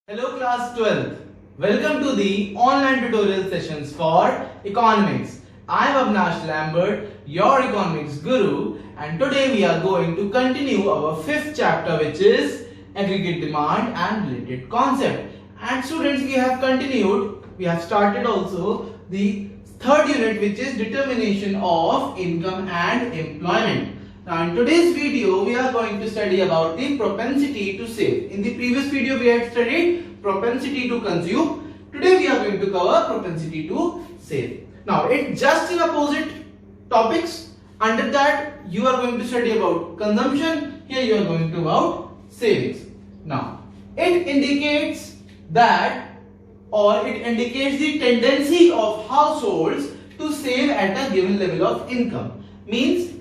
Hello class 12th. Welcome to the online tutorial sessions for economics. I am Avnash Lambert, your economics guru, and today we are going to continue our fifth chapter, which is aggregate demand and related concept. And students, we have started also the third unit, which is determination of income and employment. Now in today's video we are going to study about the propensity to save. In the previous video we had studied propensity to consume. Today we are going to cover propensity to save. Now it's just in opposite topics. Under that you are going to study about consumption. Here you are going to about savings. Now it indicates that, or it indicates the tendency of households to save at a given level of income. Means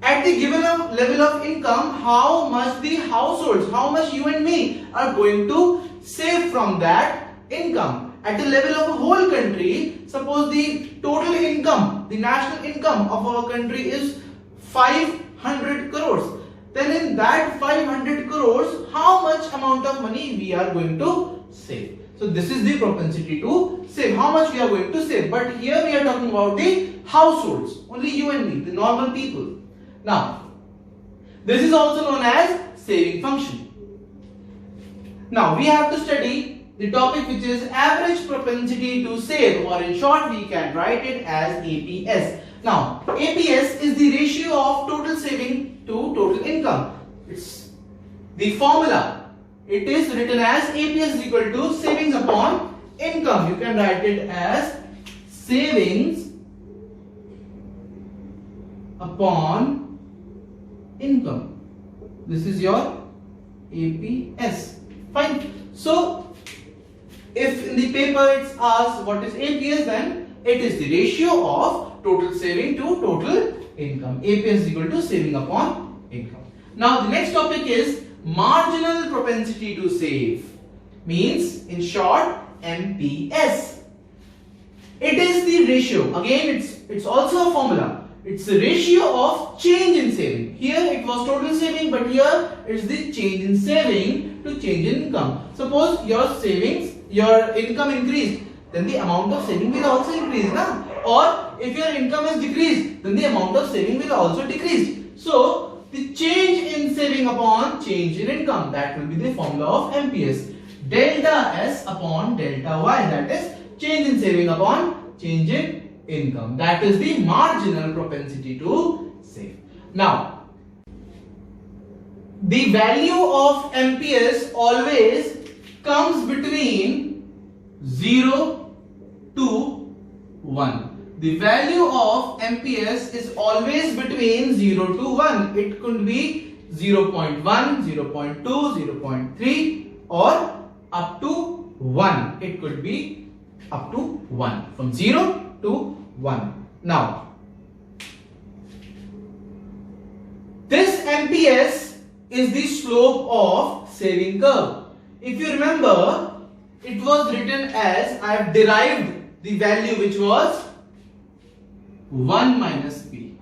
at the given level of income, how much the households, how much you and me are going to save from that income. At the level of a whole country, suppose the total income, the national income of our country is 500 crores. Then in that 500 crores, how much amount of money we are going to save. So this is the propensity to save, how much we are going to save. But here we are talking about the households, only you and me, the normal people. Now, this is also known as saving function. Now, we have to study the topic which is average propensity to save, or in short we can write it as APS. Now, APS is the ratio of total saving to total income. It's the formula. It is written as APS is equal to savings upon income. You can write it as savings upon income. This is your APS. Fine. So if in the paper it's asked what is APS, then it is the ratio of total saving to total income. APS is equal to saving upon income. Now the next topic is marginal propensity to save. Means in short MPS. It is the ratio. Again it's also a formula. It's the ratio of change in saving. Here it was total saving, but here it's the change in saving to change in income. Suppose your savings, your income increased, then the amount of saving will also increase, na? Or if your income is decreased, then the amount of saving will also decrease. So the change in saving upon change in income, that will be the formula of MPS. Delta S upon delta Y, that is change in saving upon change in income. That is the marginal propensity to save. Now, the value of MPS always comes between 0 to 1. The value of MPS is always between 0 to 1. It could be 0.1, 0.2, 0.3 or up to 1. It could be up to 1. From 0 to 1. Now, this MPS is the slope of saving curve. If you remember, it was written as, I have derived the value which was 1 minus b.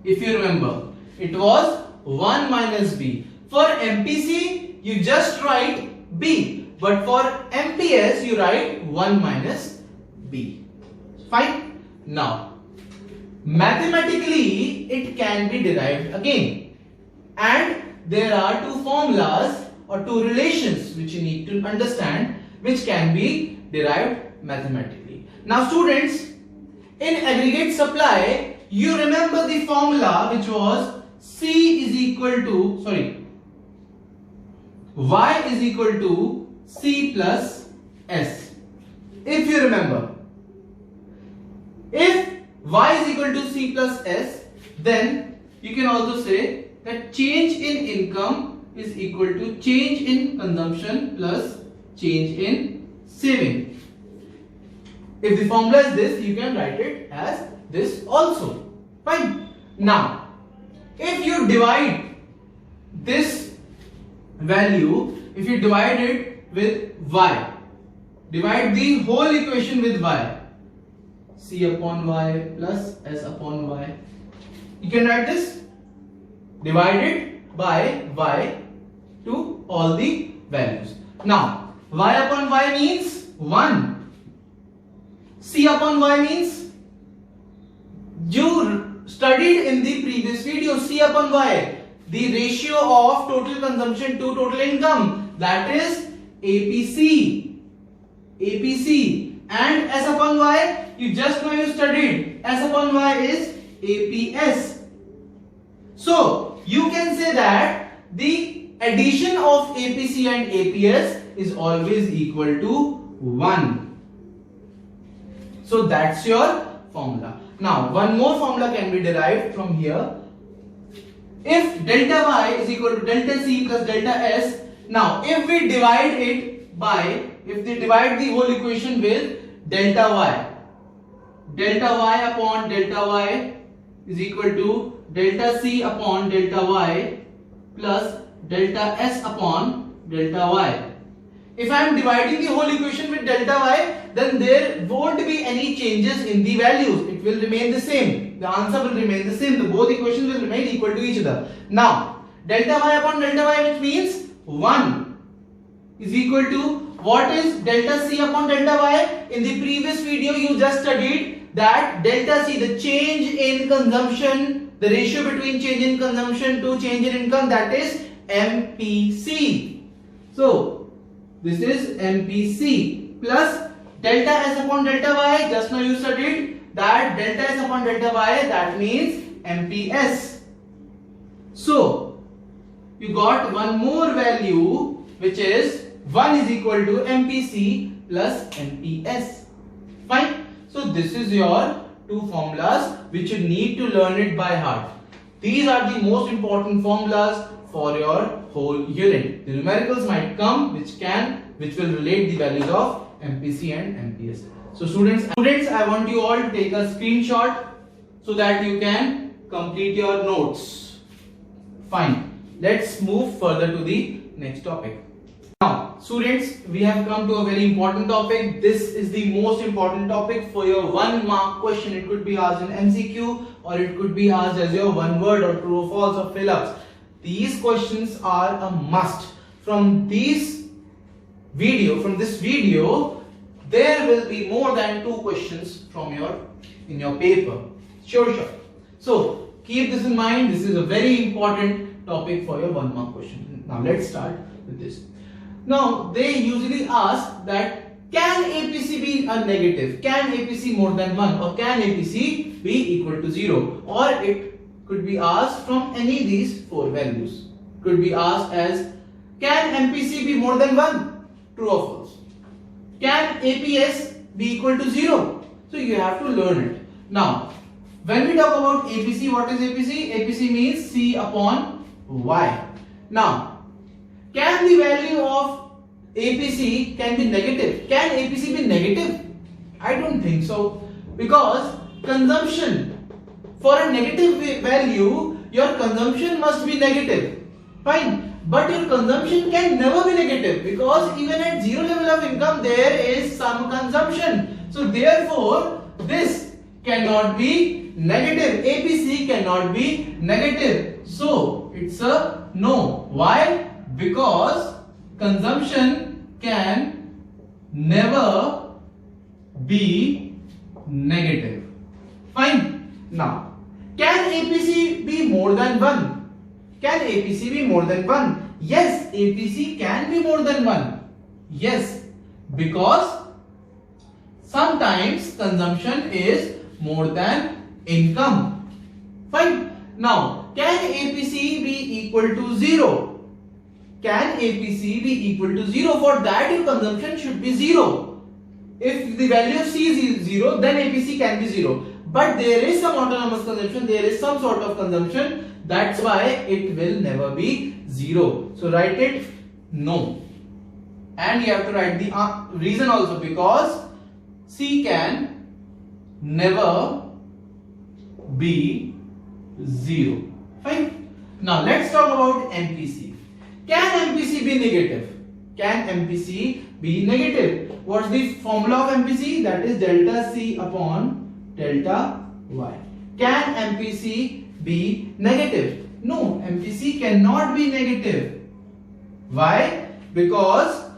If you remember, it was 1 minus b. For MPC, you just write b, but for MPS, you write 1 minus b. Fine. Now, mathematically it can be derived again, and there are two formulas or two relations which you need to understand, which can be derived mathematically. Now students, in aggregate supply, you remember the formula which was C is equal to, Y is equal to C plus S. If you remember, if Y is equal to C plus S, then you can also say that change in income is equal to change in consumption plus change in saving. If the formula is this, you can write it as this also. Fine. Now, if you divide this value, if you divide it with Y, divide the whole equation with Y, C upon Y plus S upon Y. You can write this divided by Y to all the values. Now, Y upon Y means 1. C upon Y means, you studied in the previous video, C upon Y, the ratio of total consumption to total income, that is APC. APC. And S upon Y, you just know you studied, S upon Y is APS. So you can say that the addition of APC and APS is always equal to 1. So that's your formula. Now one more formula can be derived from here. If delta Y is equal to delta C plus delta S, now if we divide it by, if they divide the whole equation with delta Y upon delta Y is equal to delta C upon delta Y plus delta S upon delta Y. If I am dividing the whole equation with delta Y, then there won't be any changes in the values. It will remain the same. The answer will remain the same. The both equations will remain equal to each other. Now, delta Y upon delta Y, which means 1, is equal to, what is delta C upon delta Y? In the previous video, you just studied that delta C, the change in consumption, the ratio between change in consumption to change in income, that is MPC. So this is MPC plus delta S upon delta Y. Just now you studied that delta S upon delta Y, that means MPS. So you got one more value, which is 1 is equal to MPC plus MPS. Fine. So this is your two formulas which you need to learn it by heart. These are the most important formulas for your whole unit. The numericals might come which will relate the values of MPC and MPS. So students, I want you all to take a screenshot so that you can complete your notes. Fine. Let's move further to the next topic. Now, students, we have come to a very important topic. This is the most important topic for your 1 mark question. It could be asked in MCQ or it could be asked as your 1 word or true or false or fill-ups. These questions are a must. From this video, there will be more than 2 questions from in your paper. Sure. So keep this in mind. This is a very important topic for your 1 mark question. Now let's start with this. Now they usually ask that, can APC be a negative? Can APC more than 1? Or can APC be equal to 0? Or it could be asked from any of these 4 values. Could be asked as, can MPC be more than 1? True or false? Can APS be equal to 0? So you have to learn it. Now, when we talk about APC, what is APC? APC means C upon Y. Now, can the value of APC can be negative? Can APC be negative? I don't think so. Because consumption, for a negative value, your consumption must be negative. Fine. But your consumption can never be negative, because even at 0 level of income, there is some consumption. So therefore, this cannot be negative. APC cannot be negative. So it's a no. Why? Because consumption can never be negative. Fine. Now, can APC be more than 1? Can APC be more than 1? Yes, APC can be more than 1. Yes, because sometimes consumption is more than income. Fine. Now, can APC be equal to 0? Can APC be equal to 0? For that, your consumption should be 0. If the value of C is 0, then APC can be 0. But there is some autonomous consumption, there is some sort of consumption. That's why it will never be 0. So write it no. And you have to write the reason also, because C can never be 0. Fine. Now let's talk about MPC. Can MPC be negative? Can MPC be negative? What's the formula of MPC? That is delta C upon delta Y. Can MPC be negative? No, MPC cannot be negative. Why? Because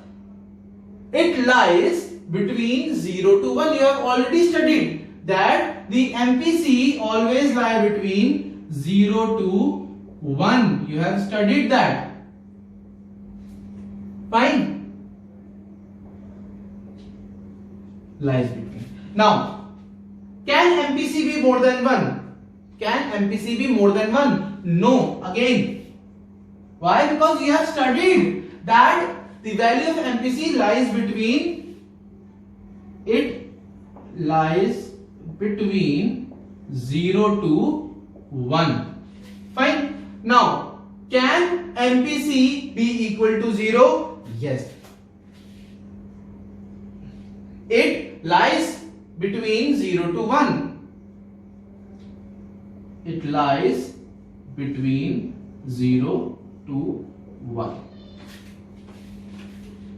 lies between 0 to 1. You have already studied that the MPC always lie between 0 to 1. You have studied that. Fine. Lies between. Now, can MPC be more than 1? Can MPC be more than 1? No. Again. Why? Because you have studied that the value of MPC lies between, it lies between 0 to 1. Fine. Now, can MPC be equal to 0? Yes. It lies between 0 to 1. It lies between 0 to 1.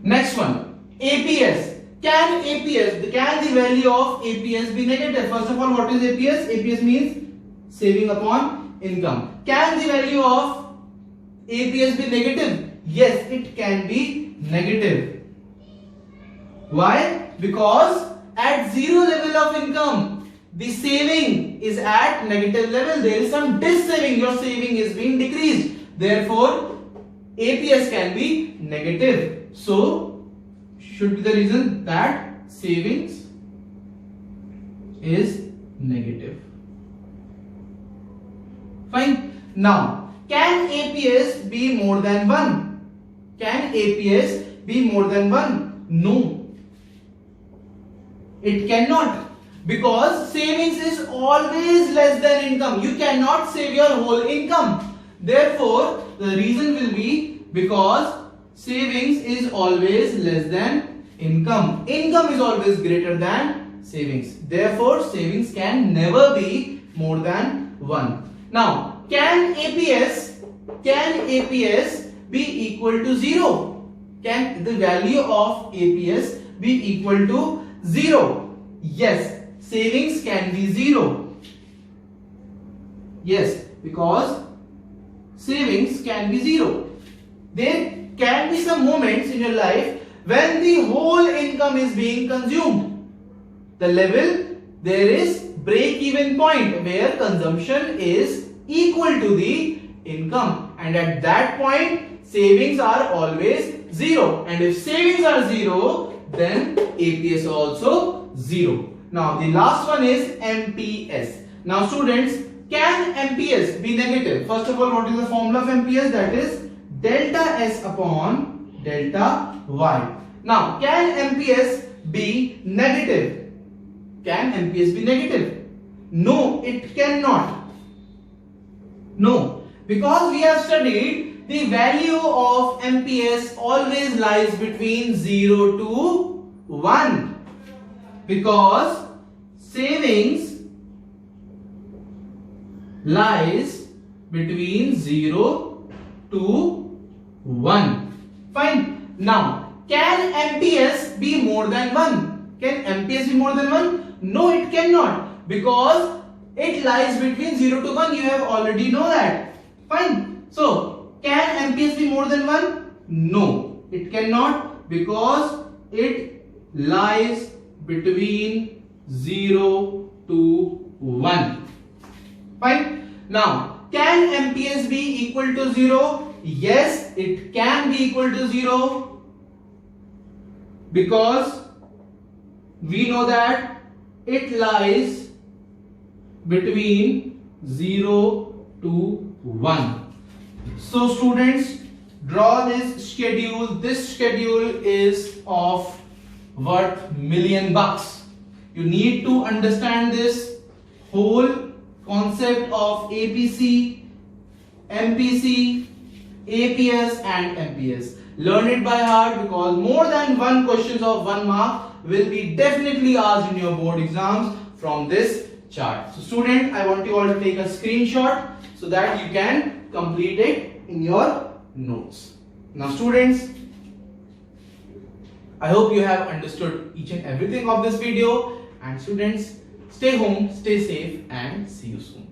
Next one, APS. Can the value of APS be negative? First of all, what is APS? APS means saving upon income. Can the value of APS be negative? Yes, it can be negative. Why? Because at zero level of income, the saving is at negative level. There is some dis-saving. Your saving is being decreased. Therefore, APS can be negative. So, should be the reason that savings is negative. Fine. Now, can APS be more than 1? Can APS be more than 1? No. It cannot. Because savings is always less than income. You cannot save your whole income. Therefore, the reason will be because savings is always less than income. Income is always greater than savings. Therefore, savings can never be more than 1. Now, can APS be equal to 0? Can the value of APS be equal to 0? Yes, savings can be 0. Yes, because savings can be 0. There can be some moments in your life when the whole income is being consumed. The level, there is break-even point where consumption is equal to the income, and at that point savings are always 0, and if savings are 0, then APS also 0. Now the last one is MPS. Now students, can MPS be negative? First of all, what is the formula of MPS? That is delta S upon delta Y. Now, can MPS be negative? Can MPS be negative? No, it cannot. No, because we have studied the value of MPS always lies between 0 to 1. Because savings lies between 0 to 1. Fine. Now, can MPS be more than 1? Can MPS be more than 1? No, it cannot. Because it lies between 0 to 1. You have already know that. Fine. So, can MPS be more than 1? No, it cannot, because it lies between 0 to 1. Fine. Now, can MPS be equal to 0? Yes, it can be equal to 0, because we know that it lies between 0 to 1. So students, draw this schedule. This schedule is of worth $1,000,000. You need to understand this whole concept of APC, MPC, APS and MPS. Learn it by heart, because more than one questions of 1 mark will be definitely asked in your board exams from this chart. So student, I want you all to take a screenshot so that you can complete it in your notes. Now students, I hope you have understood each and everything of this video, and students, stay home, stay safe, and see you soon.